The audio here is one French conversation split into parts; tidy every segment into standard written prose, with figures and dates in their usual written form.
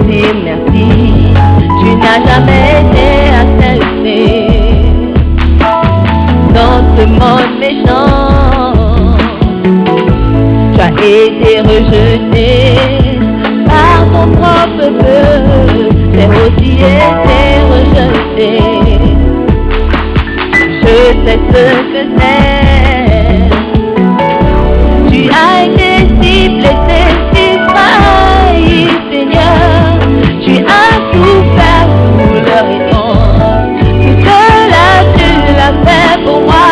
dire merci. Tu n'as jamais été accepté dans ce monde méchant. Tu as été rejeté par ton propre peuple. J'ai aussi été rejeté. Je sais ce que c'est. Tu as été si blessé, si trahi, Seigneur. Tu as souffert sous leur étang. Tout cela tu l'as fait pour moi.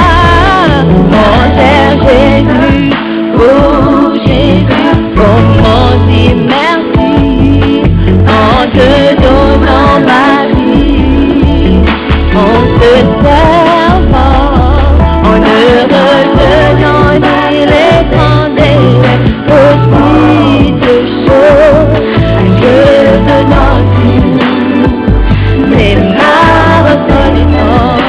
Mon cher Jésus, oh Jésus, comment dire merci en te donnant ma vie, en te servant, en ne retenant ni les grandes et les petites choses. Je te donne tout, c'est ma reconnaissance.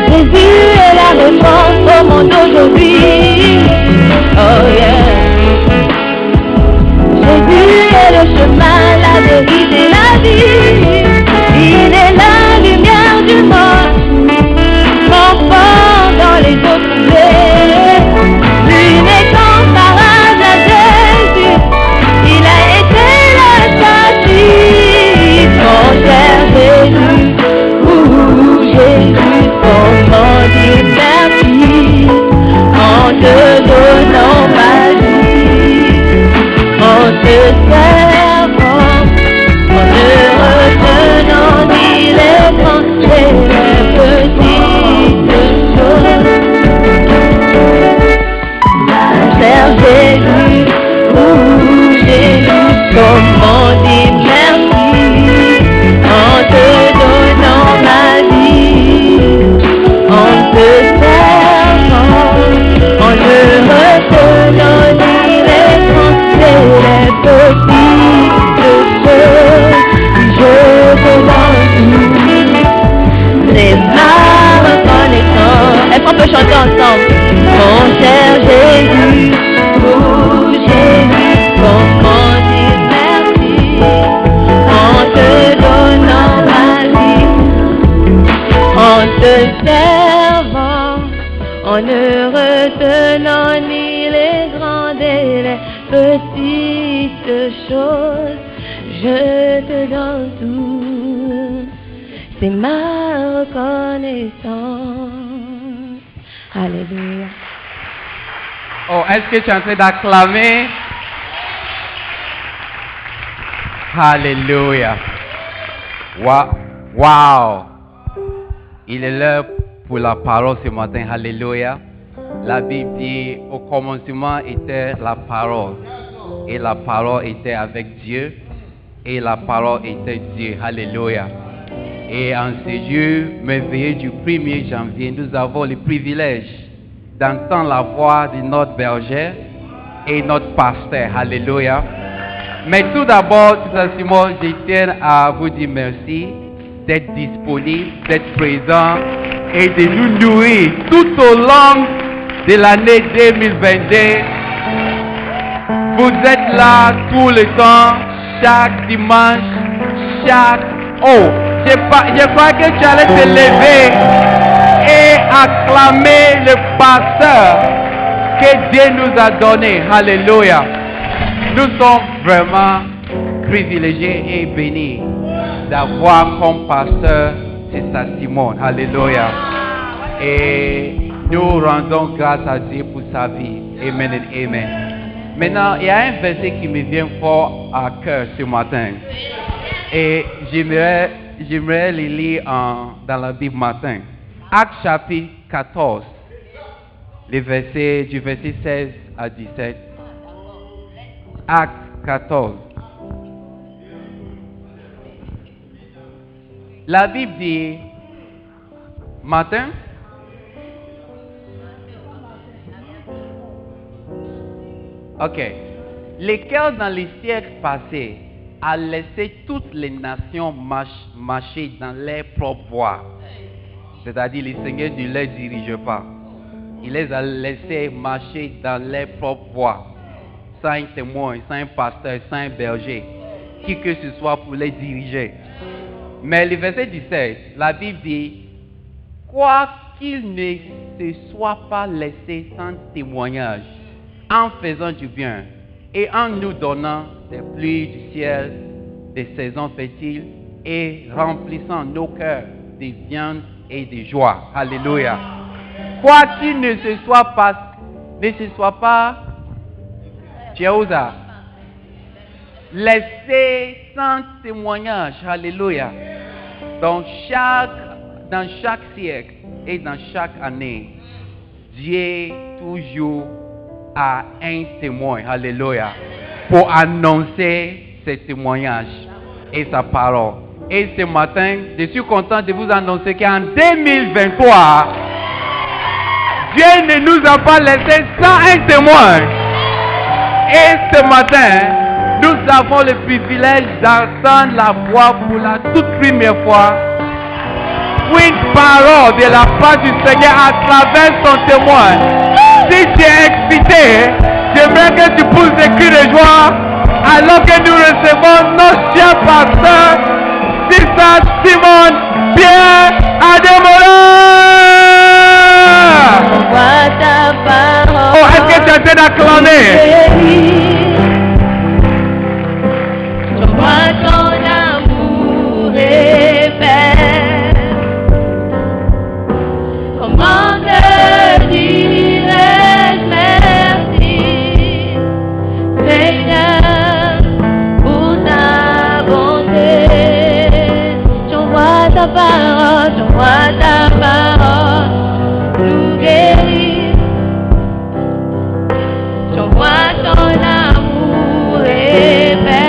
Jésus est la réponse au monde d'aujourd'hui. Oh yeah. Jésus est le chemin, la vérité, la vie. Il est la lumière du monde, mon fort dans les eaux troublées. L'unique comparable à Jésus, il a été le châssis. Mon cher Jésus, Jésus, comment dire merci en te donnant ma vie, en te servant, en ne retenant ni les grandes et les petites choses. Mon cher Jésus, Jésus, comment dire merci en te donnant ma vie, en te servant, en ne retenant ni les grandes et les petites choses. Je te donne tout, c'est ma reconnaissance. Est-ce qu'on peut chanter ensemble? Mon cher Jésus, oh Jésus, comment dire merci en te donnant ma vie, en te servant, en ne retenant ni les grandes et les petites choses. Je te donne tout, c'est ma reconnaissance. Alléluia. Oh, est-ce que tu es en train d'acclamer? Alléluia. Wow. Il est l'heure pour la parole ce matin. Alléluia. La Bible dit, au commencement était la parole. Et la parole était avec Dieu. Et la parole était Dieu. Alléluia. Et en ce jour merveilleux du 1er janvier, nous avons le privilège d'entendre la voix de notre berger et notre pasteur. Alléluia. Mais tout d'abord, Sister Simone, je tiens à vous dire merci d'être disponible, d'être présent et de nous nourrir tout au long de l'année 2022. Vous êtes là tout le temps, chaque dimanche, chaque... Oh, je crois que tu allais te lever et acclamer le pasteur que Dieu nous a donné. Alléluia. Nous sommes vraiment privilégiés et bénis d'avoir comme pasteur Sister Simone. Alléluia. Et nous rendons grâce à Dieu pour sa vie. Amen et amen. Maintenant, il y a un verset qui me vient fort à cœur ce matin. Et j'aimerais le lire dans la Bible matin. Actes chapitre 14, du verset 16 à 17. Actes 14. La Bible dit, matin, ok, lesquels dans les siècles passés a laissé toutes les nations marcher dans leur propre voie. C'est-à-dire, le Seigneur ne les dirige pas. Il les a laissés marcher dans leur propre voie. sans un témoin, sans un pasteur, sans un berger, qui que ce soit pour les diriger. Mais le verset 17, la Bible dit, quoi qu'il ne se soit pas laissé sans témoignage, en faisant du bien et en nous donnant des pluies du ciel, des saisons fertiles et remplissant nos cœurs de viande et de joie. Alléluia. Quoi qu'il ne se soit pas, Jéhosa, laissé sans témoignage. Alléluia. Dans chaque siècle et dans chaque année, Dieu toujours a un témoin. Alléluia. Pour annoncer ses témoignages et sa parole. Et ce matin, je suis content de vous annoncer qu'en 2023, Dieu ne nous a pas laissé sans un témoin. Et ce matin, nous avons le privilège d'entendre la voix pour la toute première fois. Une parole de la part du Seigneur à travers son témoin. Si tu es excité, j'aimerais que tu pousses des cris de joie alors que nous recevons nos chers pasteurs, Sister Simone Pierre Ademola. Oh, est-ce que tu as été d'acclamer? Je vois ton amour éveillé. Comment te dirais-je merci, Seigneur, pour ta bonté. Je vois ta parole nous guérir. Je vois ton amour éveillé.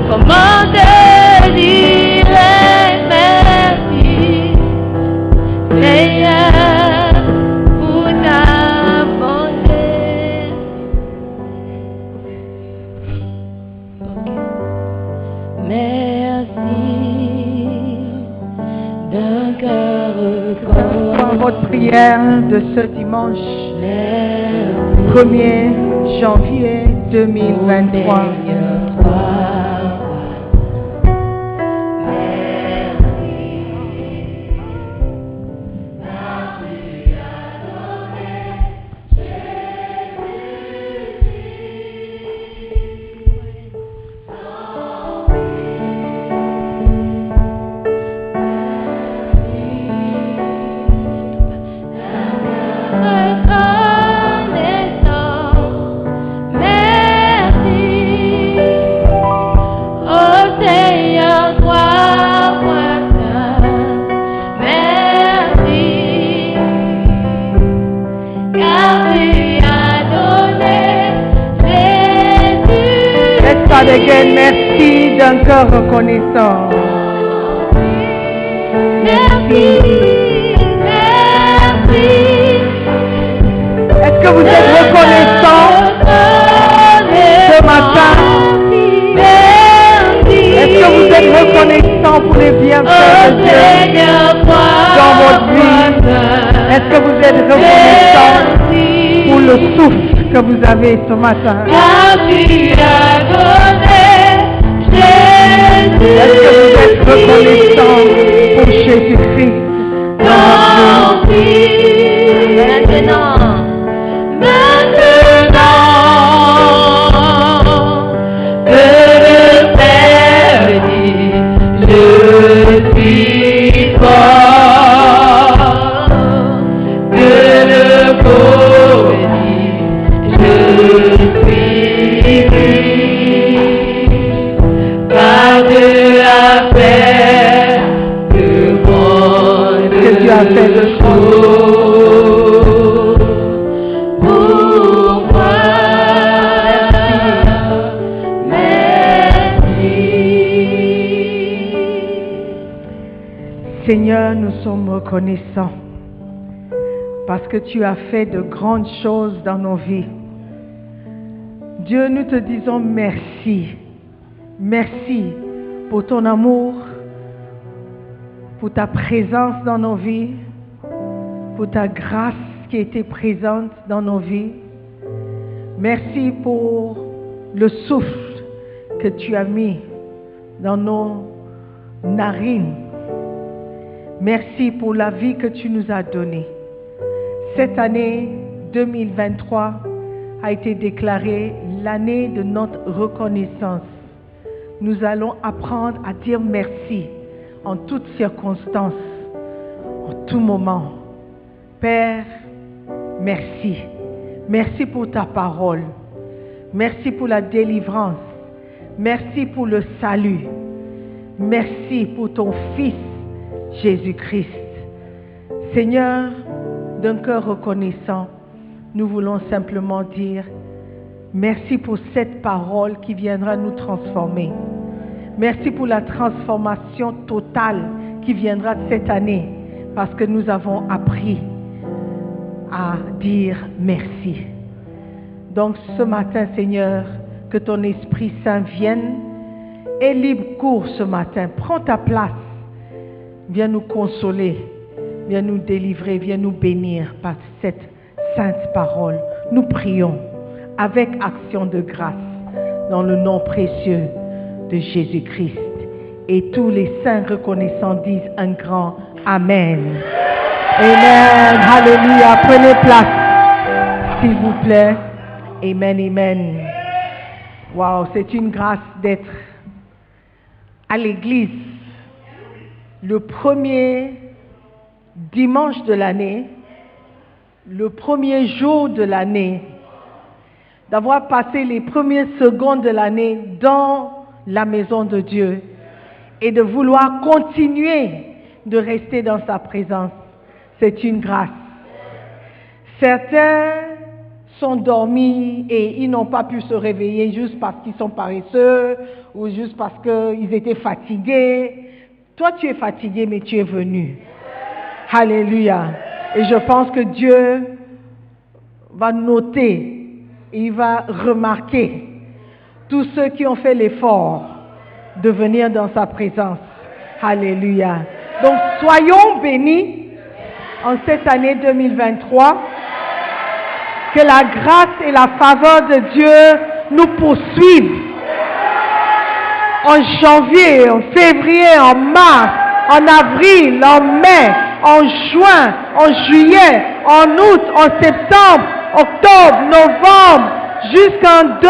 Comment te dirais-je merci, Seigneur, pour ta bonté. Merci d'un cœur Dans votre prière de ce dimanche 1er janvier 2023. Merci d'un cœur reconnaissant. Merci. Est-ce que vous êtes reconnaissant ce matin? Est-ce que vous êtes reconnaissant pour les bienfaits de Dieu dans votre vie? Est-ce que vous êtes reconnaissant pour le souffle que vous avez ce matin? Est-ce que vous êtes reconnaissant pour Jésus-Christ dans votre vie? Maintenant, que le Père dit, je suis fort, que le Faux dit, je suis libre, pas de affaire que bon que tu as fait de choses pour moi. Seigneur, nous sommes reconnaissants parce que tu as fait de grandes choses dans nos vies. Dieu, nous te disons merci. Merci pour ton amour, pour ta présence dans nos vies, pour ta grâce qui était présente dans nos vies. Merci pour le souffle que tu as mis dans nos narines. Merci pour la vie que tu nous as donnée. Cette année 2023 a été déclarée l'année de notre reconnaissance. Nous allons apprendre à dire merci en toutes circonstances, en tout moment. Père, merci. Merci pour ta parole. Merci pour la délivrance. Merci pour le salut. Merci pour ton Fils, Jésus-Christ. Seigneur, d'un cœur reconnaissant, nous voulons simplement dire merci pour cette parole qui viendra nous transformer. Merci pour la transformation totale qui viendra cette année parce que nous avons appris à dire merci. Donc ce matin, Seigneur, que ton Esprit Saint vienne et libre cours ce matin. Prends ta place. Viens nous consoler. Viens nous délivrer. Viens nous bénir par cette sainte parole. Nous prions avec action de grâce dans le nom précieux de Jésus-Christ. Et tous les saints reconnaissants disent un grand Amen. Amen. Alléluia. Prenez place, s'il vous plaît. Amen, amen. Wow, c'est une grâce d'être à l'église le premier dimanche de l'année, le premier jour de l'année, d'avoir passé les premières secondes de l'année dans la maison de Dieu et de vouloir continuer de rester dans sa présence. C'est une grâce. Certains sont dormis et ils n'ont pas pu se réveiller juste parce qu'ils sont paresseux ou juste parce qu'ils étaient fatigués. Toi, tu es fatigué, mais tu es venu. Alléluia. Et je pense que Dieu va noter et il va remarquer tous ceux qui ont fait l'effort de venir dans sa présence. Alléluia. Donc, soyons bénis en cette année 2023. Que la grâce et la faveur de Dieu nous poursuivent en janvier, en février, en mars, en avril, en mai, en juin, en juillet, en août, en septembre, octobre, novembre, jusqu'en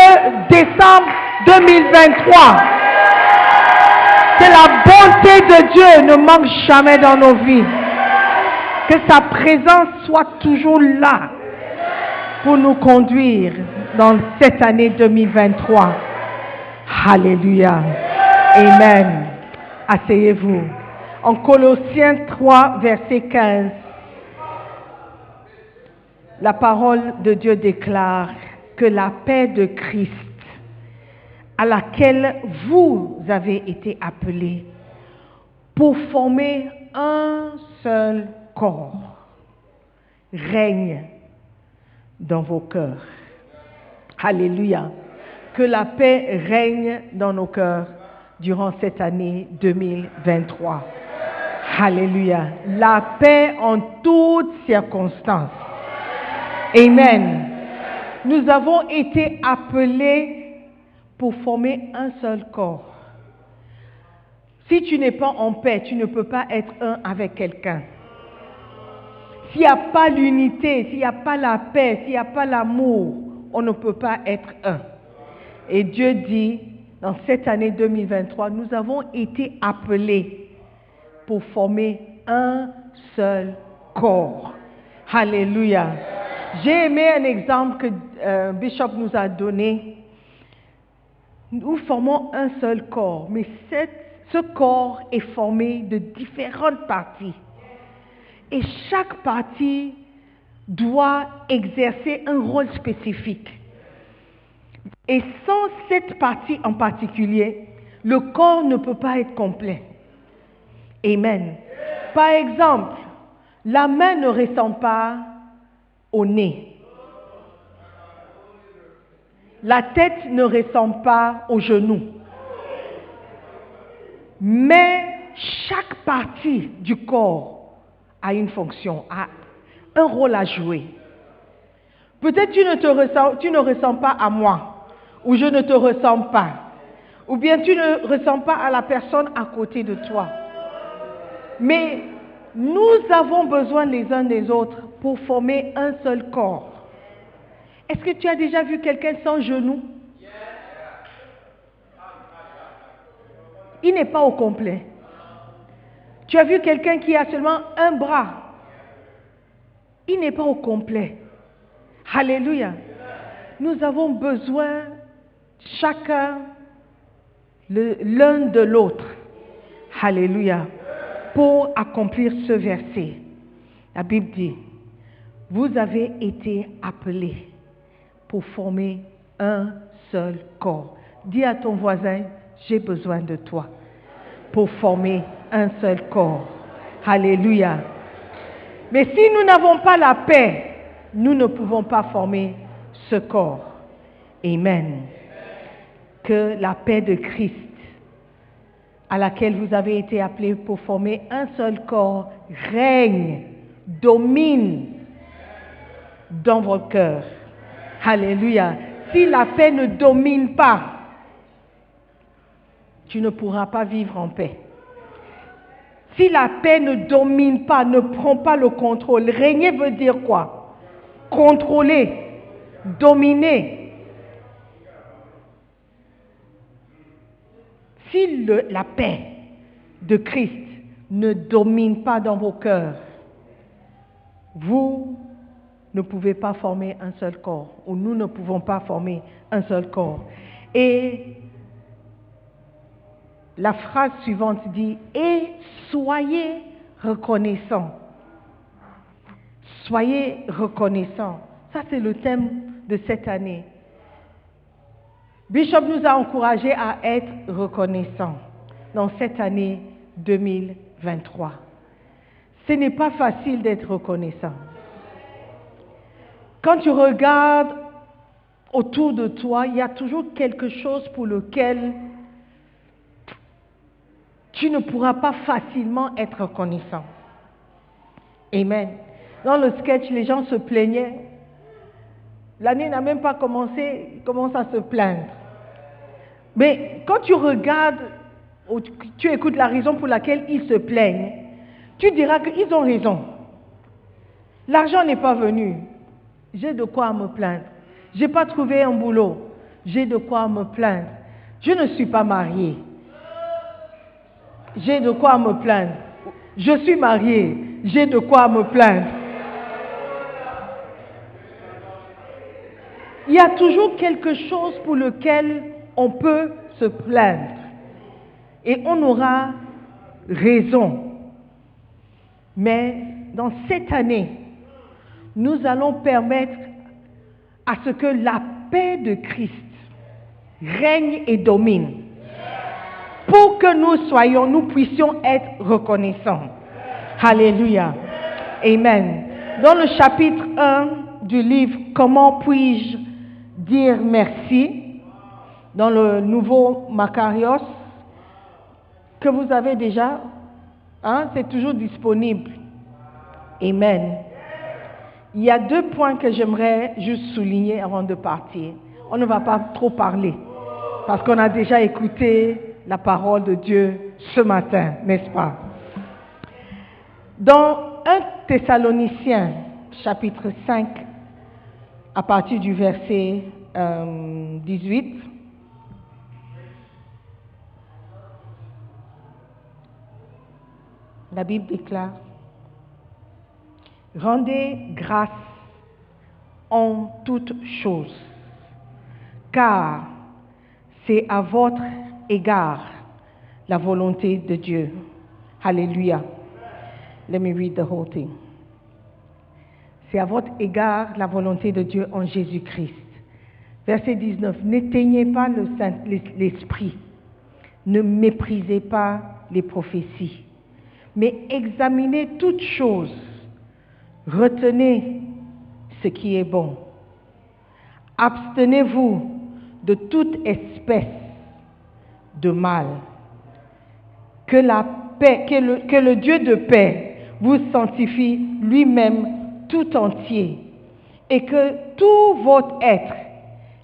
décembre 2023. Que la bonté de Dieu ne manque jamais dans nos vies. Que sa présence soit toujours là pour nous conduire dans cette année 2023. Alléluia. Amen. Asseyez-vous. En Colossiens 3, verset 15, la parole de Dieu déclare que la paix de Christ, à laquelle vous avez été appelés pour former un seul corps, règne dans vos cœurs. Alléluia. Que la paix règne dans nos cœurs durant cette année 2023. Alléluia. La paix en toutes circonstances. Amen. Nous avons été appelés pour former un seul corps. Si tu n'es pas en paix, tu ne peux pas être un avec quelqu'un. S'il n'y a pas l'unité, s'il n'y a pas la paix, s'il n'y a pas l'amour, on ne peut pas être un. Et Dieu dit, dans cette année 2023, nous avons été appelés pour former un seul corps. Alléluia. J'ai aimé un exemple que Bishop nous a donné. Nous formons un seul corps, mais ce corps est formé de différentes parties. Et chaque partie doit exercer un rôle spécifique. Et sans cette partie en particulier, le corps ne peut pas être complet. Amen. Par exemple, la main ne ressemble pas au nez. La tête ne ressemble pas au genou. Mais chaque partie du corps a une fonction, a un rôle à jouer. Peut-être tu ne ressens pas à moi, ou je ne te ressens pas, ou bien tu ne ressens pas à la personne à côté de toi. Mais nous avons besoin les uns des autres pour former un seul corps. Est-ce que tu as déjà vu quelqu'un sans genoux? Il n'est pas au complet. Tu as vu quelqu'un qui a seulement un bras? Il n'est pas au complet. Alléluia. Nous avons besoin chacun l'un de l'autre. Alléluia. Pour accomplir ce verset. La Bible dit, vous avez été appelés pour former un seul corps. Dis à ton voisin, j'ai besoin de toi pour former un seul corps. Alléluia. Mais si nous n'avons pas la paix, nous ne pouvons pas former ce corps. Amen. Que la paix de Christ, à laquelle vous avez été appelés pour former un seul corps, règne, domine dans vos cœurs. Alléluia. Si la paix ne domine pas, tu ne pourras pas vivre en paix. Si la paix ne domine pas, ne prend pas le contrôle, régner veut dire quoi? Contrôler, dominer. Si la paix de Christ ne domine pas dans vos cœurs, vous ne pouvez pas former un seul corps, ou nous ne pouvons pas former un seul corps. Et la phrase suivante dit, et soyez reconnaissants. Soyez reconnaissants. Ça, c'est le thème de cette année. Bishop nous a encouragés à être reconnaissants dans cette année 2023. Ce n'est pas facile d'être reconnaissant. Quand tu regardes autour de toi, il y a toujours quelque chose pour lequel tu ne pourras pas facilement être reconnaissant. Amen. Dans le sketch, les gens se plaignaient. L'année n'a même pas commencé, ils commencent à se plaindre. Mais quand tu regardes, ou tu écoutes la raison pour laquelle ils se plaignent, tu diras qu'ils ont raison. L'argent n'est pas venu. J'ai de quoi me plaindre. Je n'ai pas trouvé un boulot. J'ai de quoi me plaindre. Je ne suis pas mariée. J'ai de quoi me plaindre. Je suis mariée. J'ai de quoi me plaindre. Il y a toujours quelque chose pour lequel on peut se plaindre. Et on aura raison. Mais dans cette année, nous allons permettre à ce que la paix de Christ règne et domine. Pour que nous puissions être reconnaissants. Alléluia. Amen. Dans le chapitre 1 du livre « Comment puis-je dire merci ?» dans le nouveau Makarios, que vous avez déjà, c'est toujours disponible. Amen. Il y a 2 points que j'aimerais juste souligner avant de partir. On ne va pas trop parler, parce qu'on a déjà écouté la parole de Dieu ce matin, n'est-ce pas? Dans 1 Thessaloniciens, chapitre 5, à partir du verset 18, la Bible déclare, « Rendez grâce en toutes choses, car c'est à votre égard la volonté de Dieu. » Alléluia. Let me read the whole thing. C'est à votre égard la volonté de Dieu en Jésus-Christ. Verset 19. N'éteignez pas l'esprit. Ne méprisez pas les prophéties. Mais examinez toutes choses. Retenez ce qui est bon. Abstenez-vous de toute espèce de mal. Que le Dieu de paix vous sanctifie lui-même tout entier, et que tout votre être,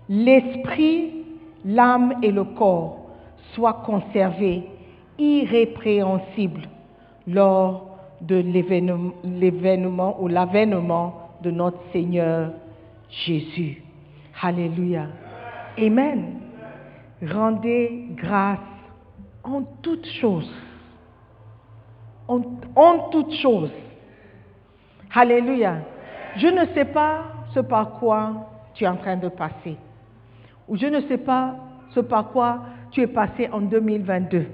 l'esprit, l'âme et le corps soient conservés irrépréhensibles lors de l'avènement de notre Seigneur Jésus. Alléluia. Amen. Rendez grâce en toutes choses. En toutes choses. Alléluia. Je ne sais pas ce par quoi tu es en train de passer. Ou je ne sais pas ce par quoi tu es passé en 2022.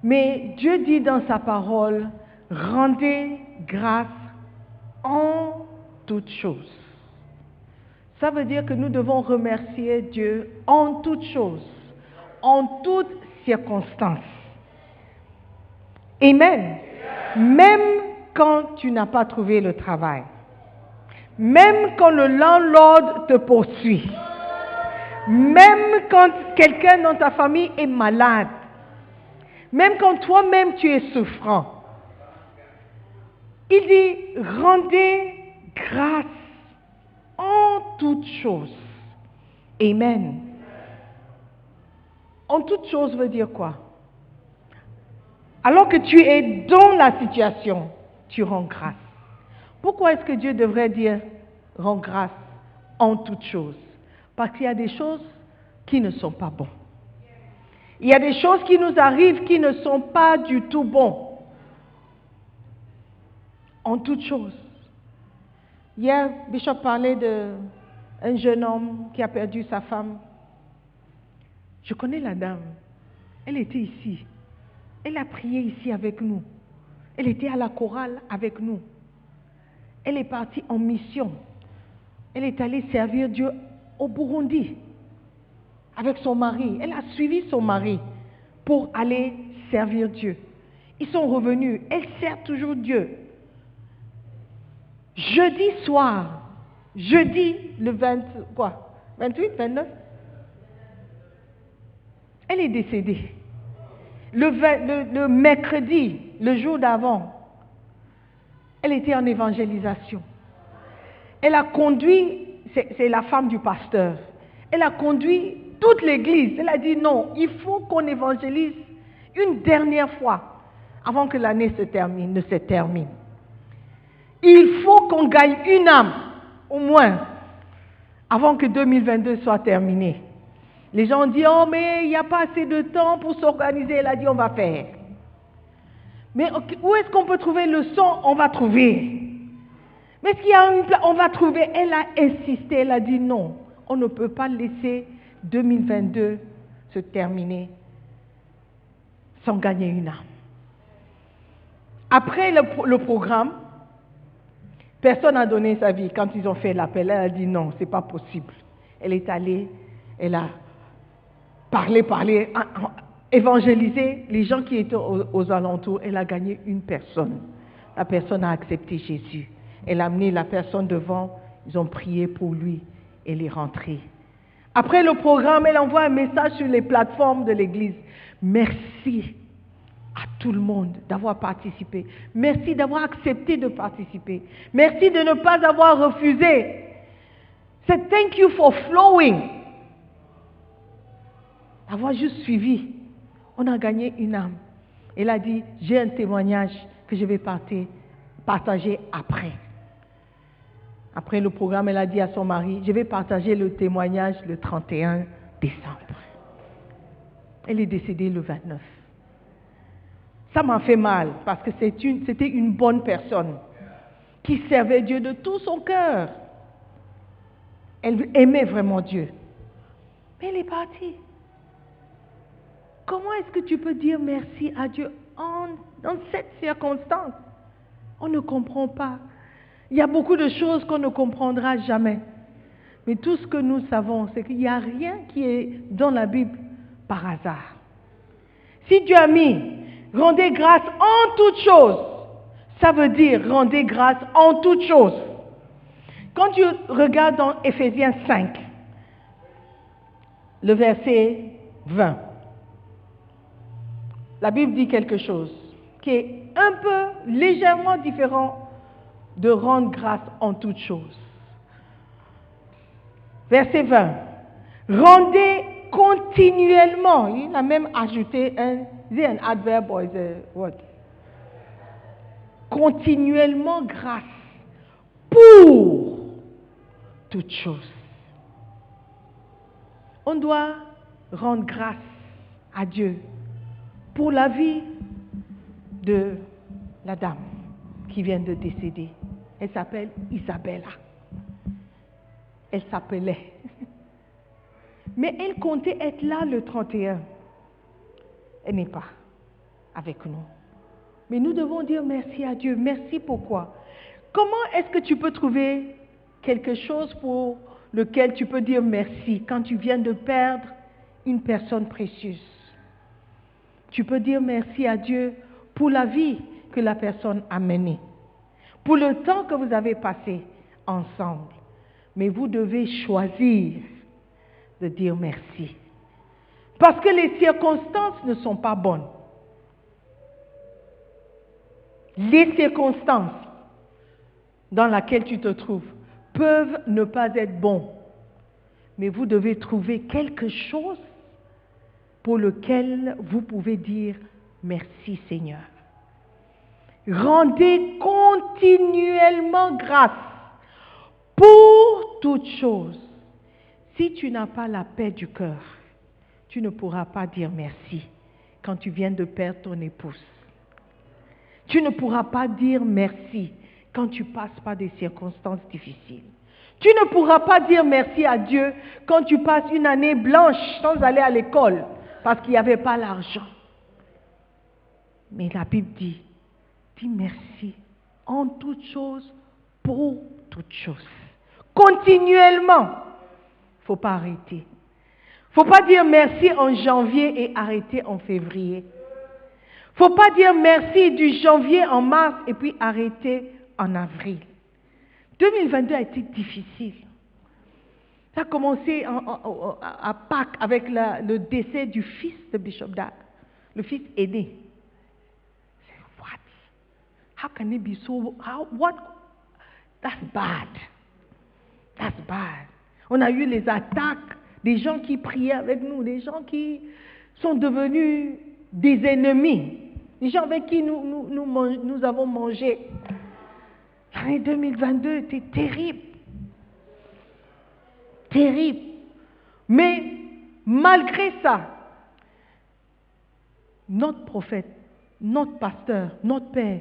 Mais Dieu dit dans sa parole, rendez grâce en toutes choses. Ça veut dire que nous devons remercier Dieu en toutes choses, en toutes circonstances. Amen. Même quand tu n'as pas trouvé le travail. Même quand le landlord te poursuit. Même quand quelqu'un dans ta famille est malade. Même quand toi-même tu es souffrant. Il dit, rendez grâce en toutes choses. Amen. En toutes choses veut dire quoi? Alors que tu es dans la situation, tu rends grâce. Pourquoi est-ce que Dieu devrait dire rends grâce en toutes choses? Parce qu'il y a des choses qui ne sont pas bonnes. Il y a des choses qui nous arrivent qui ne sont pas du tout bonnes. En toutes choses. Hier, Bishop parlait d'un jeune homme qui a perdu sa femme. Je connais la dame. Elle était ici. Elle a prié ici avec nous. Elle était à la chorale avec nous. Elle est partie en mission. Elle est allée servir Dieu au Burundi avec son mari. Elle a suivi son mari pour aller servir Dieu. Ils sont revenus. Elle sert toujours Dieu. Jeudi soir, jeudi le 28, 29, elle est décédée. Le mercredi, le jour d'avant, elle était en évangélisation. Elle a conduit, c'est la femme du pasteur, elle a conduit toute l'église. Elle a dit non, il faut qu'on évangélise une dernière fois avant que l'année ne se termine. Il faut qu'on gagne une âme, au moins, avant que 2022 soit terminé. Les gens ont dit, oh mais il n'y a pas assez de temps pour s'organiser. Elle a dit, on va faire. Mais où est-ce qu'on peut trouver le son? On va trouver. Mais est-ce qu'il y a une place? On va trouver. Elle a insisté, elle a dit non. On ne peut pas laisser 2022 se terminer sans gagner une âme. Après le programme, personne n'a donné sa vie. Quand ils ont fait l'appel, elle a dit non, c'est pas possible. Elle est allée, elle a parlé, évangélisé les gens qui étaient aux alentours. Elle a gagné une personne. La personne a accepté Jésus. Elle a amené la personne devant, ils ont prié pour lui, elle est rentrée. Après le programme, elle envoie un message sur les plateformes de l'église. Merci à tout le monde d'avoir participé. Merci d'avoir accepté de participer. Merci de ne pas avoir refusé. C'est thank you for flowing. Avoir juste suivi. On a gagné une âme. Elle a dit, j'ai un témoignage que je vais partager après. Après le programme, elle a dit à son mari, je vais partager le témoignage le 31 décembre. Elle est décédée le 29. Ça m'a fait mal parce que c'était une bonne personne qui servait Dieu de tout son cœur. Elle aimait vraiment Dieu. Mais elle est partie. Comment est-ce que tu peux dire merci à Dieu dans cette circonstance? On ne comprend pas. Il y a beaucoup de choses qu'on ne comprendra jamais. Mais tout ce que nous savons, c'est qu'il n'y a rien qui est dans la Bible par hasard. Si Dieu a mis rendez grâce en toutes choses, ça veut dire rendez grâce en toutes choses. Quand tu regardes dans Éphésiens 5, le verset 20, la Bible dit quelque chose qui est un peu légèrement différent de rendre grâce en toutes choses. Verset 20. Rendez continuellement. Il a même ajouté un adverbe or what? Continuellement grâce pour toutes choses. On doit rendre grâce à Dieu pour la vie de la dame qui vient de décéder. Elle s'appelle Isabella. Elle s'appelait. Mais elle comptait être là le 31. Elle n'est pas avec nous. Mais nous devons dire merci à Dieu. Merci pourquoi? Comment est-ce que tu peux trouver quelque chose pour lequel tu peux dire merci quand tu viens de perdre une personne précieuse? Tu peux dire merci à Dieu pour la vie que la personne a menée, pour le temps que vous avez passé ensemble. Mais vous devez choisir de dire merci. Parce que les circonstances ne sont pas bonnes. Les circonstances dans lesquelles tu te trouves peuvent ne pas être bonnes. Mais vous devez trouver quelque chose pour lequel vous pouvez dire merci Seigneur. Rendez continuellement grâce pour toutes choses. Si tu n'as pas la paix du cœur, tu ne pourras pas dire merci quand tu viens de perdre ton épouse. Tu ne pourras pas dire merci quand tu passes par des circonstances difficiles. Tu ne pourras pas dire merci à Dieu quand tu passes une année blanche sans aller à l'école parce qu'il n'y avait pas l'argent. Mais la Bible dit merci en toutes choses, pour toutes choses. Continuellement. Il ne faut pas arrêter. Il ne faut pas dire merci en janvier et arrêter en février. Il ne faut pas dire merci du janvier en mars et puis arrêter en avril. 2022 a été difficile. Ça a commencé à Pâques avec le décès du fils de Bishop Dag, le fils aîné. What? How can it be so? That's bad. That's bad. On a eu les attaques des gens qui priaient avec nous, des gens qui sont devenus des ennemis, des gens avec qui nous avons mangé. L'année 2022 était terrible. Terrible. Mais malgré ça, notre prophète, notre pasteur, notre père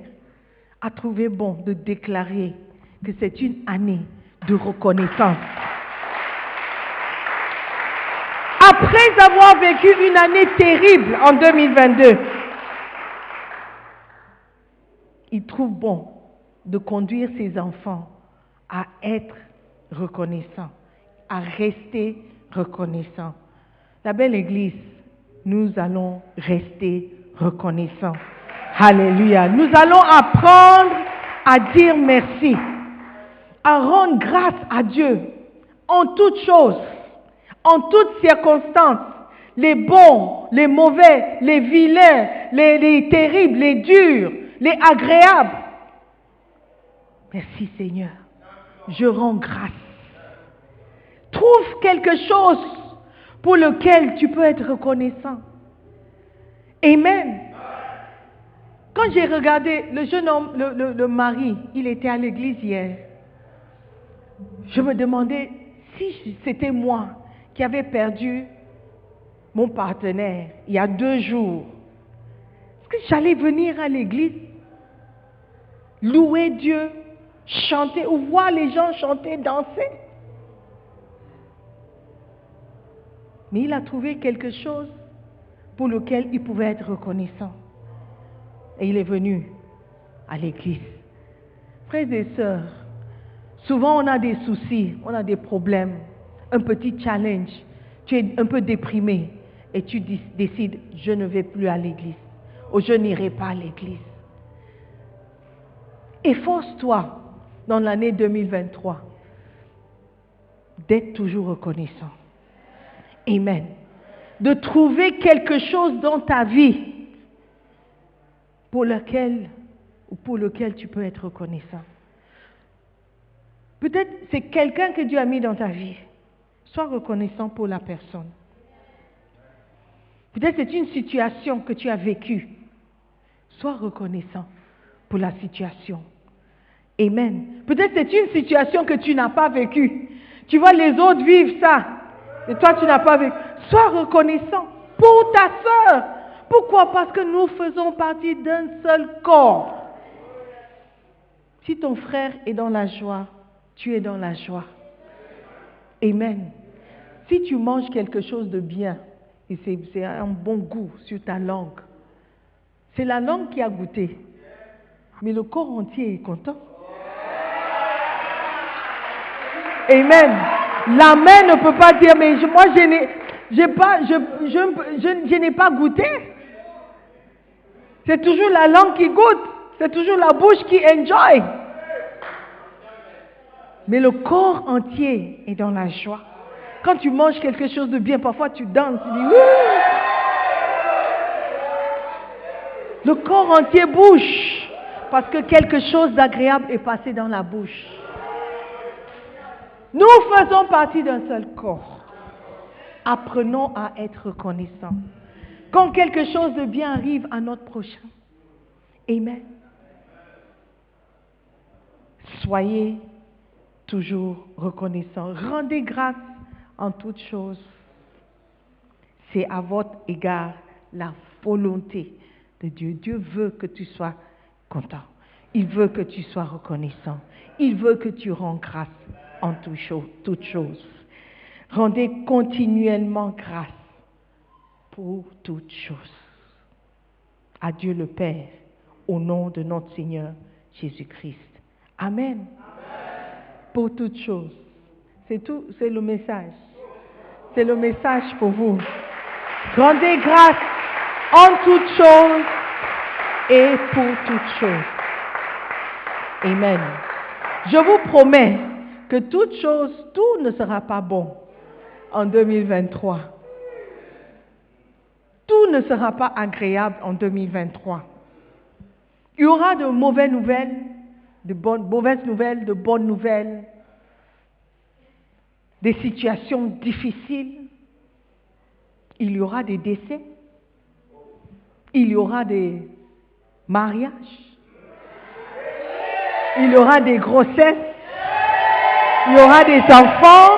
a trouvé bon de déclarer que c'est une année de reconnaissance. Après avoir vécu une année terrible en 2022, il trouve bon de conduire ses enfants à être reconnaissants, à rester reconnaissants. La belle Église, nous allons rester reconnaissants. Alléluia. Nous allons apprendre à dire merci, à rendre grâce à Dieu en toutes choses, en toutes circonstances, les bons, les mauvais, les vilains, les terribles, les durs, les agréables. Merci Seigneur, je rends grâce. Trouve quelque chose pour lequel tu peux être reconnaissant. Amen. Quand j'ai regardé le jeune homme, le mari, il était à l'église hier. Je me demandais si c'était moi qui avais perdu mon partenaire il y a 2 jours. Est-ce que j'allais venir à l'église, louer Dieu, chanter ou voir les gens chanter, danser? Mais il a trouvé quelque chose pour lequel il pouvait être reconnaissant. Et il est venu à l'église. Frères et sœurs, souvent on a des soucis, on a des problèmes, un petit challenge, tu es un peu déprimé et tu décides, je ne vais plus à l'église ou je n'irai pas à l'église. Efforce-toi dans l'année 2023 d'être toujours reconnaissant. Amen. De trouver quelque chose dans ta vie pour lequel tu peux être reconnaissant. Peut-être c'est quelqu'un que Dieu a mis dans ta vie. Sois reconnaissant pour la personne. Peut-être c'est une situation que tu as vécue. Sois reconnaissant pour la situation. Amen. Peut-être c'est une situation que tu n'as pas vécue. Tu vois les autres vivre ça. Et toi tu n'as pas vécu. Sois reconnaissant pour ta sœur. Pourquoi? Parce que nous faisons partie d'un seul corps. Si ton frère est dans la joie, tu es dans la joie. Amen. Si tu manges quelque chose de bien, et c'est un bon goût sur ta langue, c'est la langue qui a goûté, mais le corps entier est content. Amen. La main ne peut pas dire, mais moi je n'ai pas goûté. C'est toujours la langue qui goûte, c'est toujours la bouche qui enjoy. Mais le corps entier est dans la joie. Quand tu manges quelque chose de bien, parfois tu danses, tu dis oui. Le corps entier bouge parce que quelque chose d'agréable est passé dans la bouche. Nous faisons partie d'un seul corps. Apprenons à être reconnaissants. Quand quelque chose de bien arrive à notre prochain. Amen. Soyez toujours reconnaissants. Rendez grâce en toutes choses. C'est à votre égard la volonté de Dieu. Dieu veut que tu sois content. Il veut que tu sois reconnaissant. Il veut que tu rends grâce en toutes choses. Rendez continuellement grâce pour toutes choses. À Dieu le Père, au nom de notre Seigneur Jésus-Christ. Amen. Pour toutes choses. C'est tout, c'est le message. C'est le message pour vous. Rendez grâce en toutes choses et pour toutes choses. Amen. Je vous promets que toutes choses, tout ne sera pas bon en 2023. Tout ne sera pas agréable en 2023. Il y aura de mauvaises nouvelles, de bonnes nouvelles, des situations difficiles. Il y aura des décès. Il y aura des mariages. Il y aura des grossesses. Il y aura des enfants.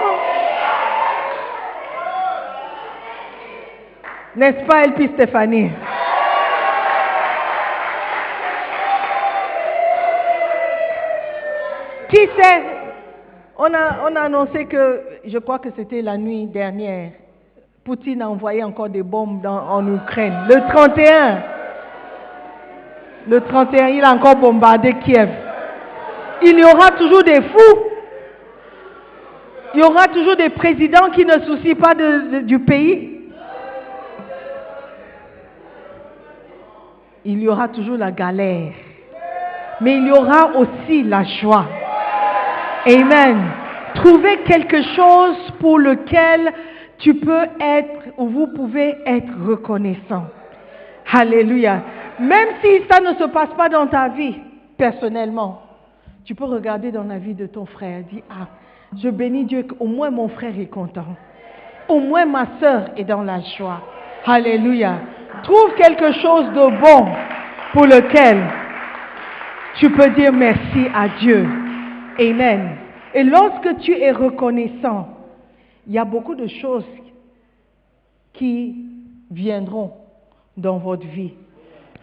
N'est-ce pas, Elpi Stéphanie? Qui sait? On a annoncé que, je crois que c'était la nuit dernière, Poutine a envoyé encore des bombes en Ukraine. Le 31, il a encore bombardé Kiev. Il y aura toujours des fous. Il y aura toujours des présidents qui ne se soucient pas du pays. Il y aura toujours la galère. Mais il y aura aussi la joie. Amen. Trouvez quelque chose pour lequel tu peux être, ou vous pouvez être reconnaissant. Alléluia. Même si ça ne se passe pas dans ta vie, personnellement, tu peux regarder dans la vie de ton frère et dire, ah, je bénis Dieu qu'au moins mon frère est content. Au moins ma sœur est dans la joie. Alléluia. Trouve quelque chose de bon pour lequel tu peux dire merci à Dieu. Amen. Et lorsque tu es reconnaissant, il y a beaucoup de choses qui viendront dans votre vie.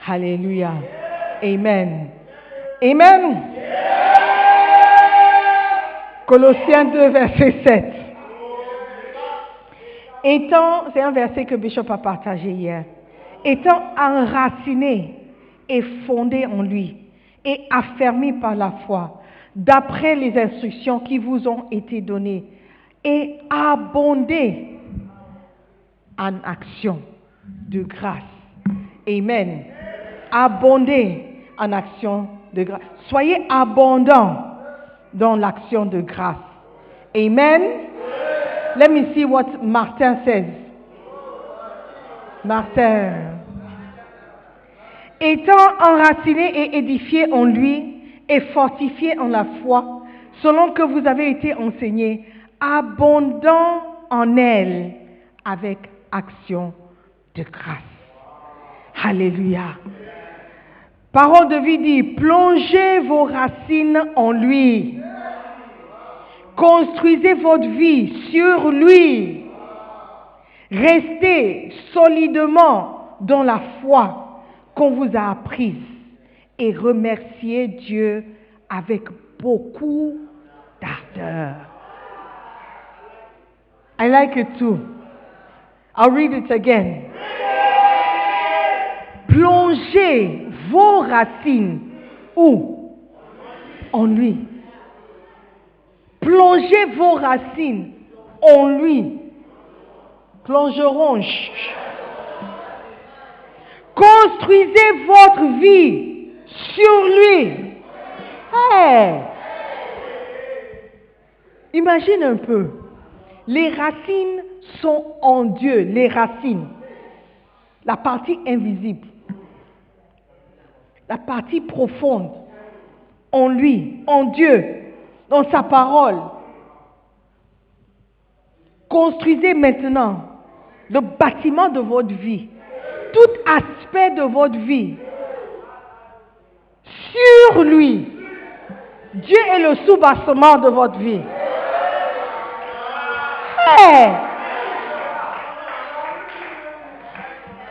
Alléluia. Amen. Amen. Colossiens 2, verset 7. C'est un verset que Bishop a partagé hier. Étant enraciné et fondé en lui et affermi par la foi, d'après les instructions qui vous ont été données, et abondé en action de grâce. Amen. Abondé en action de grâce. Soyez abondants dans l'action de grâce. Amen. Let me see what Martin says. Martin. Étant enraciné et édifié en lui et fortifié en la foi, selon que vous avez été enseigné, abondant en elle avec action de grâce. Alléluia. Parole de vie dit, plongez vos racines en lui. Construisez votre vie sur lui. Restez solidement dans la foi qu'on vous a apprise et remerciez Dieu avec beaucoup d'ardeur. I like it too. I'll read it again. Plongez vos racines où? En lui. Plongez vos racines en lui. Plongeront. Construisez votre vie sur lui. Hey! Imagine un peu. Les racines sont en Dieu. Les racines. La partie invisible. La partie profonde. En lui. En Dieu. Dans sa parole. Construisez maintenant le bâtiment de votre vie. Tout aspect de votre vie. Sur lui. Dieu est le sous-bassement de votre vie. Hey!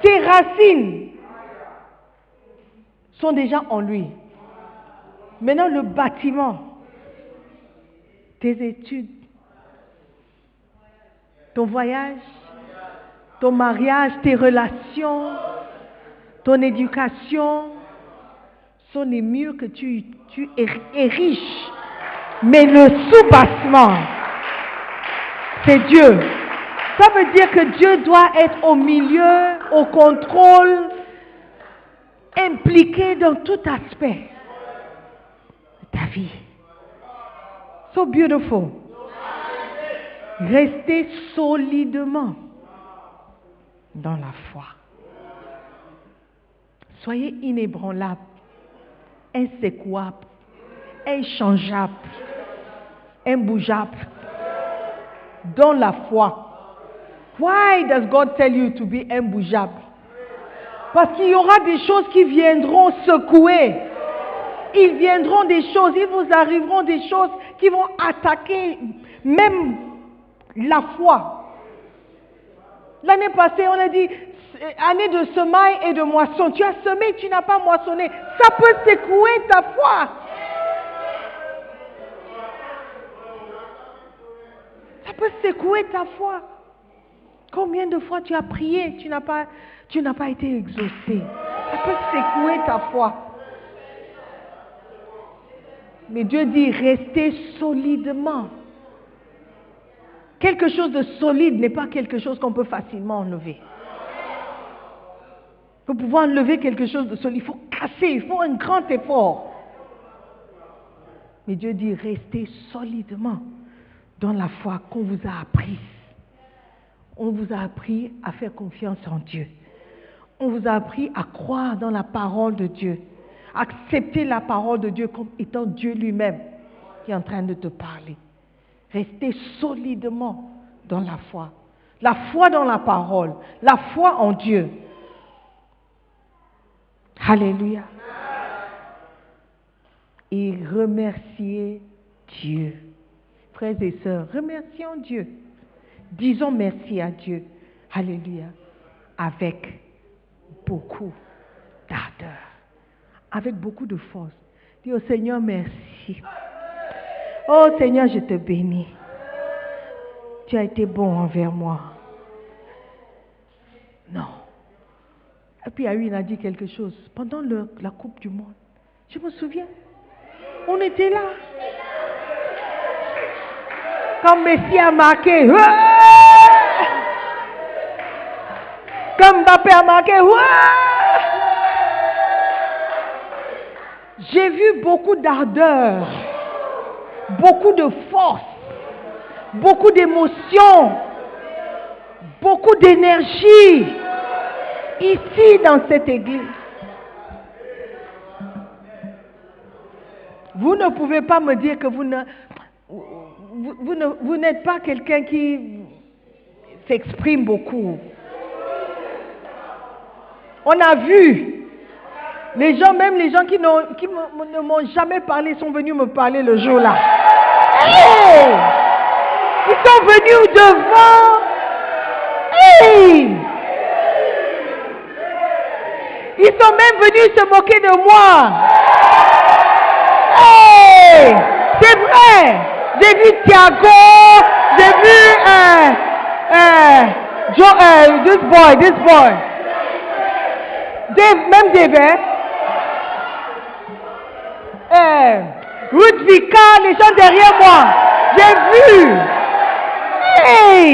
Tes racines sont déjà en lui. Maintenant, le bâtiment, tes études, ton voyage, ton mariage, tes relations, ton éducation, sont les murs que tu ériges. Mais le sous-bassement, c'est Dieu. Ça veut dire que Dieu doit être au milieu, au contrôle, impliqué dans tout aspect de ta vie. So beautiful. Restez solidement dans la foi. Soyez inébranlables, insécouables, inchangeables, imbougeables dans la foi. Why does God tell you to be imbougeable? Parce qu'il y aura des choses qui viendront secouer. Il viendront des choses, il vous arriveront des choses qui vont attaquer même la foi. L'année passée, on a dit année de semaille et de moisson. Tu as semé, tu n'as pas moissonné. Ça peut secouer ta foi. Ça peut secouer ta foi. Combien de fois tu as prié, tu n'as pas été exaucé. Ça peut secouer ta foi. Mais Dieu dit, restez solidement. Quelque chose de solide n'est pas quelque chose qu'on peut facilement enlever. Pour pouvoir enlever quelque chose de solide, il faut casser, il faut un grand effort. Mais Dieu dit, restez solidement dans la foi qu'on vous a apprise. On vous a appris à faire confiance en Dieu. On vous a appris à croire dans la parole de Dieu. Accepter la parole de Dieu comme étant Dieu lui-même qui est en train de te parler. Restez solidement dans la foi. La foi dans la parole. La foi en Dieu. Alléluia. Et remerciez Dieu. Frères et sœurs, remercions Dieu. Disons merci à Dieu. Alléluia. Avec beaucoup d'ardeur. Avec beaucoup de force. Dis au Seigneur merci. Oh Seigneur, je te bénis. Tu as été bon envers moi. Non. Et puis il a dit quelque chose. Pendant la Coupe du Monde. Je me souviens. On était là. Comme Messi a marqué. Comme Mbappé a marqué. J'ai vu beaucoup d'ardeur, beaucoup de force, beaucoup d'émotion, beaucoup d'énergie ici dans cette église. Vous ne pouvez pas me dire que vous n'êtes pas quelqu'un qui s'exprime beaucoup. On a vu, les gens, même les gens qui ne m'ont jamais parlé, sont venus me parler le jour-là. Hey! Ils sont venus devant. Hey! Ils sont même venus se moquer de moi. Hey! C'est vrai. J'ai vu Thiago, j'ai vu this boy. Dave, même Dave, Ruth Vika, les gens derrière moi. J'ai vu. Hey!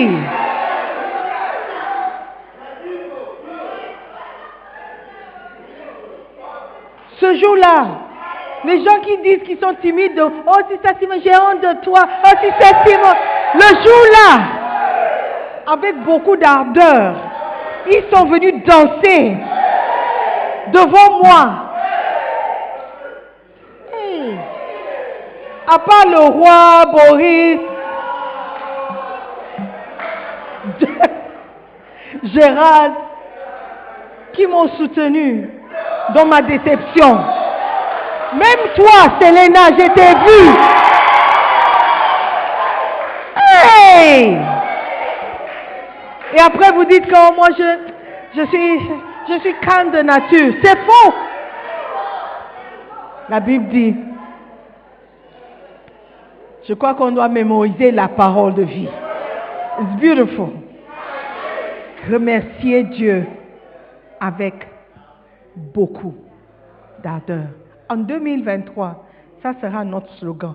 Ce jour-là, les gens qui disent qu'ils sont timides, oh si ça Simon, j'ai honte de toi, oh si c'est Simon. Le jour-là, avec beaucoup d'ardeur, ils sont venus danser devant moi. Hey. À part le roi Boris, Gérald, qui m'ont soutenu dans ma déception. Même toi, Selena, je t'ai vu. Hey! Et après, vous dites que moi, je suis calme de nature. C'est faux. La Bible dit, je crois qu'on doit mémoriser la parole de vie. It's beautiful. Remercier Dieu avec beaucoup d'ardeur. En 2023, ça sera notre slogan.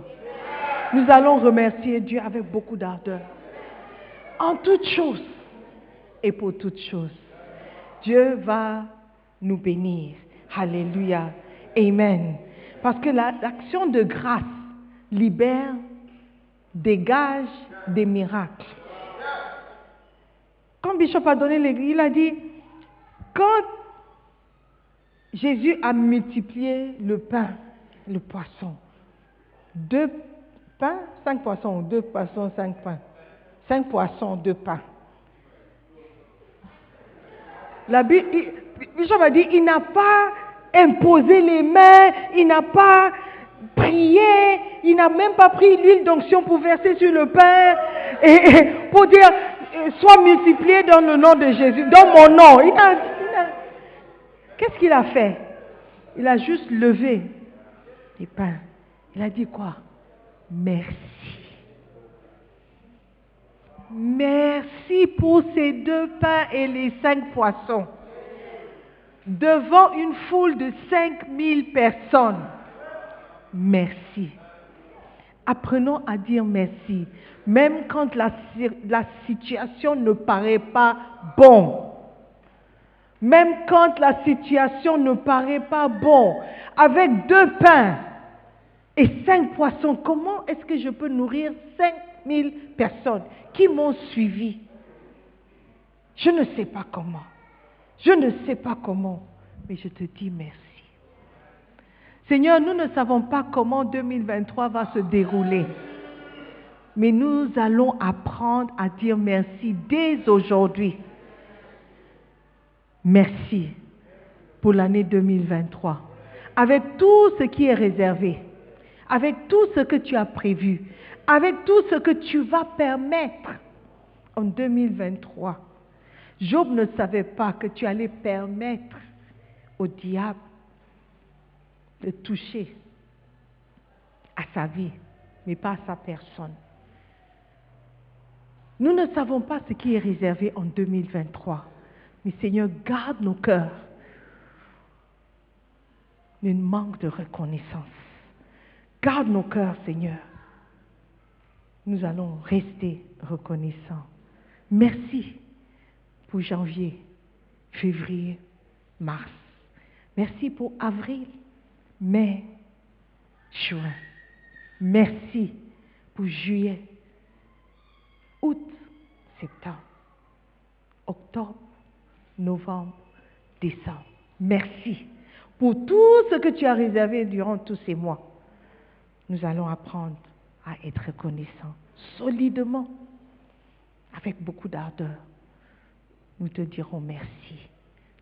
Nous allons remercier Dieu avec beaucoup d'ardeur. En toutes choses et pour toutes choses. Dieu va nous bénir. Alléluia. Amen. Parce que l'action de grâce libère, dégage des miracles. Quand Bishop a donné l'église, il a dit, quand Jésus a multiplié le pain, le poisson, 2 pains, 5 poissons, 2 poissons, 5 pains, 5 poissons, 2 pains. La Bible, Bishop a dit, il n'a pas imposé les mains, il n'a pas prié, il n'a même pas pris l'huile d'onction pour verser sur le pain et pour dire, sois multiplié dans le nom de Jésus, dans mon nom. Qu'est-ce qu'il a fait? Il a juste levé les pains. Il a dit quoi? Merci. Merci pour ces 2 pains et les 5 poissons. Devant une foule de 5000 personnes. Merci. Apprenons à dire merci. Même quand la situation ne paraît pas bonne. Même quand la situation ne paraît pas bonne. Avec 2 pains et 5 poissons, comment est-ce que je peux nourrir 5000 personnes qui m'ont suivi? Je ne sais pas comment. Je ne sais pas comment, mais je te dis merci. Seigneur, nous ne savons pas comment 2023 va se dérouler, mais nous allons apprendre à dire merci dès aujourd'hui. Merci pour l'année 2023, avec tout ce qui est réservé, avec tout ce que tu as prévu, avec tout ce que tu vas permettre en 2023. Job ne savait pas que tu allais permettre au diable de toucher à sa vie, mais pas à sa personne. Nous ne savons pas ce qui est réservé en 2023, mais Seigneur, garde nos cœurs d'un manque de reconnaissance. Garde nos cœurs, Seigneur. Nous allons rester reconnaissants. Merci pour janvier, février, mars. Merci pour avril, mai, juin. Merci pour juillet, août, septembre, octobre, novembre, décembre. Merci pour tout ce que tu as réservé durant tous ces mois. Nous allons apprendre à être reconnaissants solidement, avec beaucoup d'ardeur. nous te dirons merci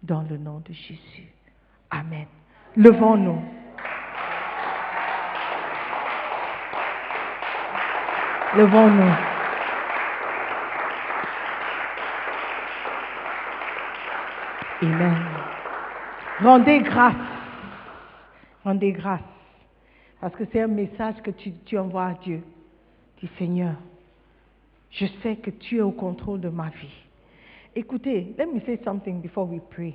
dans le nom de Jésus. Amen. Levons-nous. Levons-nous. Amen. Rendez grâce. Rendez grâce. Parce que c'est un message que tu envoies à Dieu. Dis Seigneur, je sais que tu es au contrôle de ma vie. Écoutez, let me say something before we pray.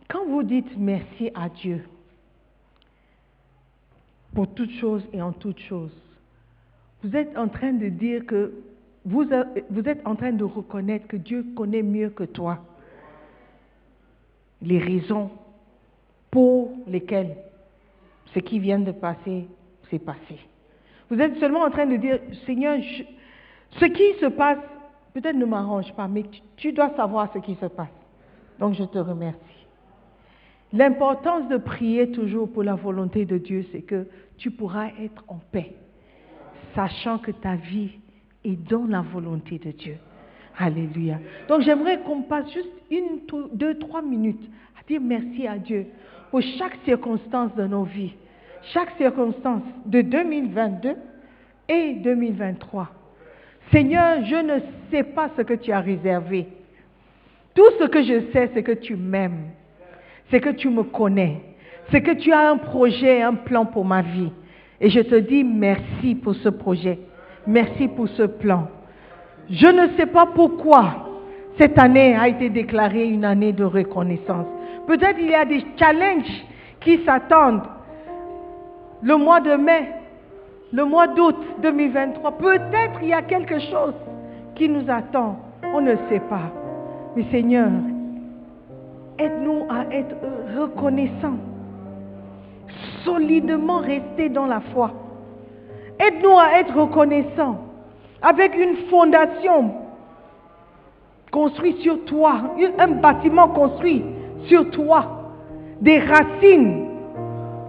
Quand vous dites merci à Dieu pour toutes choses et en toutes choses, vous êtes en train de dire que vous êtes en train de reconnaître que Dieu connaît mieux que toi les raisons pour lesquelles ce qui vient de passer s'est passé. Vous êtes seulement en train de dire, Seigneur, ce qui se passe peut-être ne m'arrange pas, mais tu dois savoir ce qui se passe. Donc je te remercie. L'importance de prier toujours pour la volonté de Dieu, c'est que tu pourras être en paix, sachant que ta vie est dans la volonté de Dieu. Alléluia. Donc j'aimerais qu'on passe juste 1, 2, 3 minutes à dire merci à Dieu pour chaque circonstance de nos vies, chaque circonstance de 2022 et 2023. Seigneur, je ne sais pas ce que tu as réservé. Tout ce que je sais, c'est que tu m'aimes, c'est que tu me connais, c'est que tu as un projet, un plan pour ma vie. Et je te dis merci pour ce projet, merci pour ce plan. Je ne sais pas pourquoi cette année a été déclarée une année de reconnaissance. Peut-être il y a des challenges qui s'attendent. Le mois de mai, le mois d'août 2023, peut-être il y a quelque chose qui nous attend. On ne sait pas. Mais Seigneur, aide-nous à être reconnaissants, solidement rester dans la foi. Aide-nous à être reconnaissants, avec une fondation construite sur toi, un bâtiment construit sur toi, des racines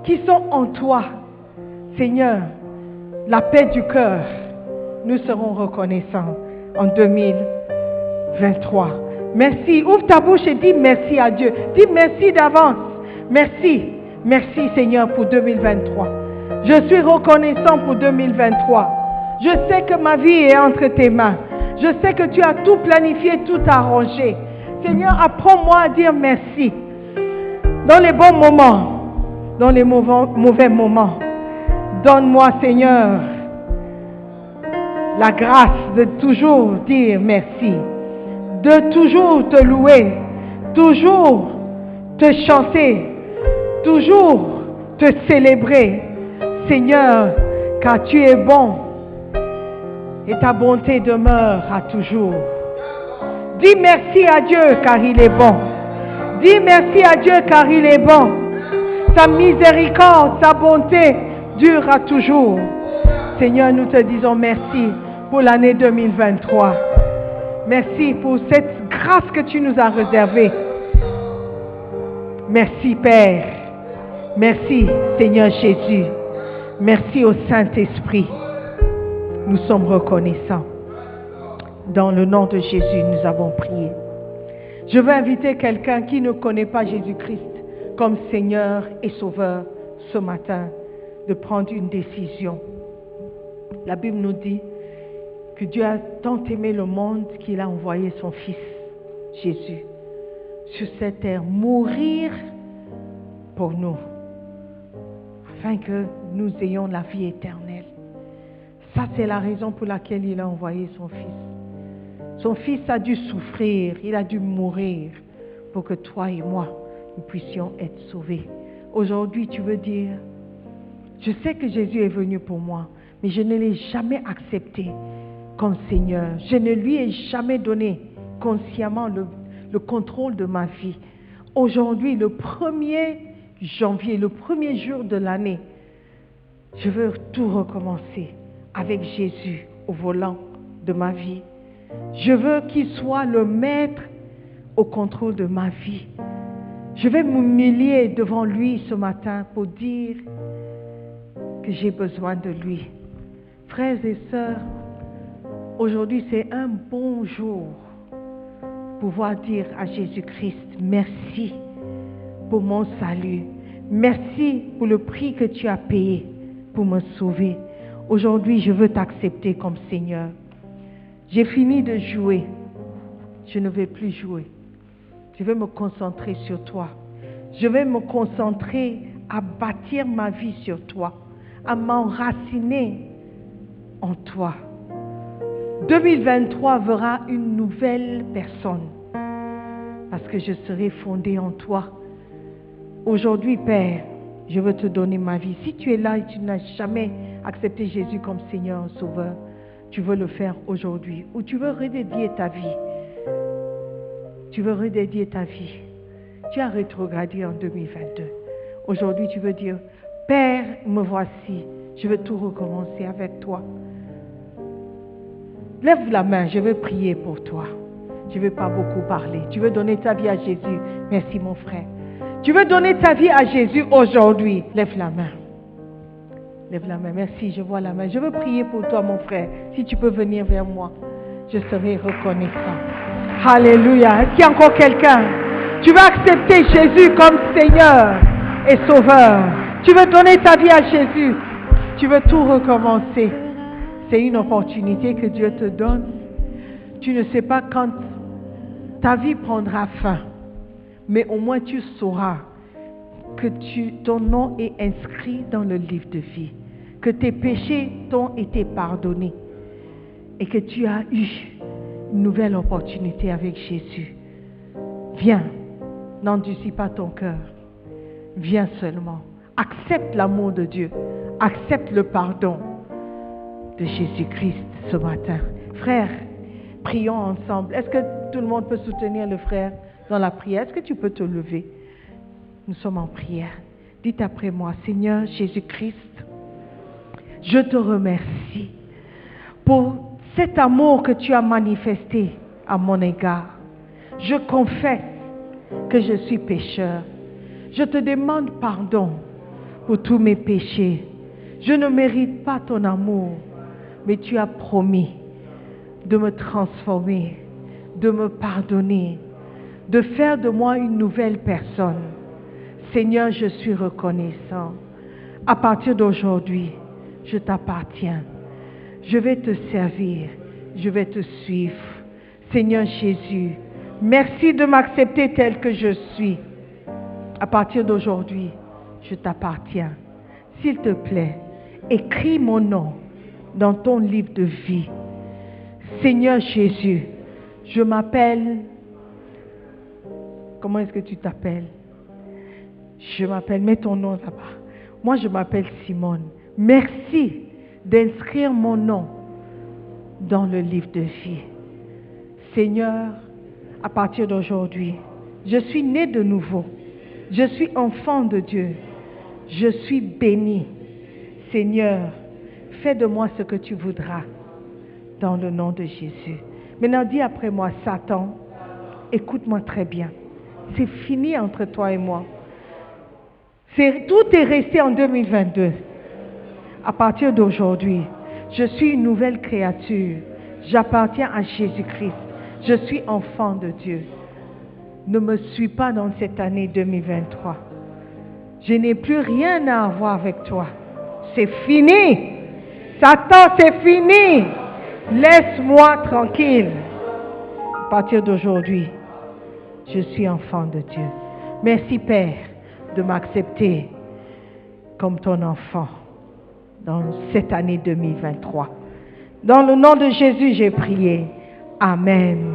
qui sont en toi. Seigneur, la paix du cœur, nous serons reconnaissants en 2023. Merci. Ouvre ta bouche et dis merci à Dieu. Dis merci d'avance. Merci. Merci Seigneur pour 2023. Je suis reconnaissant pour 2023. Je sais que ma vie est entre tes mains. Je sais que tu as tout planifié, tout arrangé. Seigneur, apprends-moi à dire merci. Dans les bons moments, dans les mauvais moments. Donne-moi, Seigneur, la grâce de toujours dire merci. De toujours te louer. Toujours te chanter. Toujours te célébrer. Seigneur, car tu es bon. Et ta bonté demeure à toujours. Dis merci à Dieu car il est bon. Dis merci à Dieu car il est bon. Sa miséricorde, sa bonté dure à toujours. Seigneur, nous te disons merci pour l'année 2023. Merci pour cette grâce que tu nous as réservée. Merci Père. Merci Seigneur Jésus. Merci au Saint-Esprit. Nous sommes reconnaissants. Dans le nom de Jésus, nous avons prié. Je veux inviter quelqu'un qui ne connaît pas Jésus-Christ comme Seigneur et Sauveur ce matin de prendre une décision. La Bible nous dit que Dieu a tant aimé le monde qu'il a envoyé son Fils, Jésus, sur cette terre, mourir pour nous, afin que nous ayons la vie éternelle. Ça, c'est la raison pour laquelle il a envoyé son Fils. Son Fils a dû souffrir, il a dû mourir pour que toi et moi, nous puissions être sauvés. Aujourd'hui, tu veux dire, je sais que Jésus est venu pour moi, mais je ne l'ai jamais accepté comme Seigneur. Je ne lui ai jamais donné consciemment le contrôle de ma vie. Aujourd'hui, le 1er janvier, le premier jour de l'année, je veux tout recommencer avec Jésus au volant de ma vie. Je veux qu'il soit le maître au contrôle de ma vie. Je vais m'humilier devant lui ce matin pour dire que j'ai besoin de lui. Frères et sœurs, aujourd'hui c'est un bon jour pouvoir dire à Jésus-Christ, merci pour mon salut. Merci pour le prix que tu as payé pour me sauver. Aujourd'hui, je veux t'accepter comme Seigneur. J'ai fini de jouer. Je ne vais plus jouer. Je vais me concentrer sur toi. Je vais me concentrer à bâtir ma vie sur toi, à m'enraciner en toi. 2023 verra une nouvelle personne parce que je serai fondée en toi. Aujourd'hui, Père, je veux te donner ma vie. Si tu es là et tu n'as jamais accepté Jésus comme Seigneur et Sauveur, tu veux le faire aujourd'hui ou tu veux redédier ta vie. Tu veux redédier ta vie. Tu as rétrogradé en 2022. Aujourd'hui, tu veux dire, Père, me voici. Je veux tout recommencer avec toi. Lève la main, je veux prier pour toi. Je ne veux pas beaucoup parler. Tu veux donner ta vie à Jésus. Merci mon frère. Tu veux donner ta vie à Jésus aujourd'hui. Lève la main. Lève la main. Merci, je vois la main. Je veux prier pour toi mon frère. Si tu peux venir vers moi, je serai reconnaissant. Alléluia. Est-ce qu'il y a encore quelqu'un? Tu veux accepter Jésus comme Seigneur et Sauveur. Tu veux donner ta vie à Jésus. Tu veux tout recommencer. C'est une opportunité que Dieu te donne. Tu ne sais pas quand ta vie prendra fin. Mais au moins tu sauras que ton nom est inscrit dans le livre de vie. Que tes péchés t'ont été pardonnés. Et que tu as eu une nouvelle opportunité avec Jésus. Viens, n'endurcis pas ton cœur. Viens seulement. Accepte l'amour de Dieu. Accepte le pardon de Jésus-Christ ce matin. Frère, prions ensemble. Est-ce que tout le monde peut soutenir le frère dans la prière? Est-ce que tu peux te lever? Nous sommes en prière. Dites après moi, Seigneur Jésus-Christ, je te remercie pour cet amour que tu as manifesté à mon égard. Je confesse que je suis pécheur. Je te demande pardon pour tous mes péchés. Je ne mérite pas ton amour, mais tu as promis de me transformer, de me pardonner, de faire de moi une nouvelle personne. Seigneur, je suis reconnaissant. À partir d'aujourd'hui, je t'appartiens. Je vais te servir. Je vais te suivre. Seigneur Jésus, merci de m'accepter tel que je suis. À partir d'aujourd'hui, je t'appartiens. S'il te plaît, écris mon nom dans ton livre de vie. Seigneur Jésus, je m'appelle... Comment est-ce que tu t'appelles? Je m'appelle, mets ton nom là-bas. Moi, je m'appelle Simone. Merci d'inscrire mon nom dans le livre de vie. Seigneur, à partir d'aujourd'hui, je suis né de nouveau. Je suis enfant de Dieu. Je suis béni. Seigneur, fais de moi ce que tu voudras dans le nom de Jésus. Maintenant, dis après moi, Satan, écoute-moi très bien. C'est fini entre toi et moi. Tout est resté en 2022. À partir d'aujourd'hui, je suis une nouvelle créature. J'appartiens à Jésus-Christ. Je suis enfant de Dieu. Ne me suis pas dans cette année 2023. Je n'ai plus rien à avoir avec toi. C'est fini. Satan, c'est fini. Laisse-moi tranquille. À partir d'aujourd'hui, je suis enfant de Dieu. Merci Père de m'accepter comme ton enfant dans cette année 2023. Dans le nom de Jésus, j'ai prié. Amen.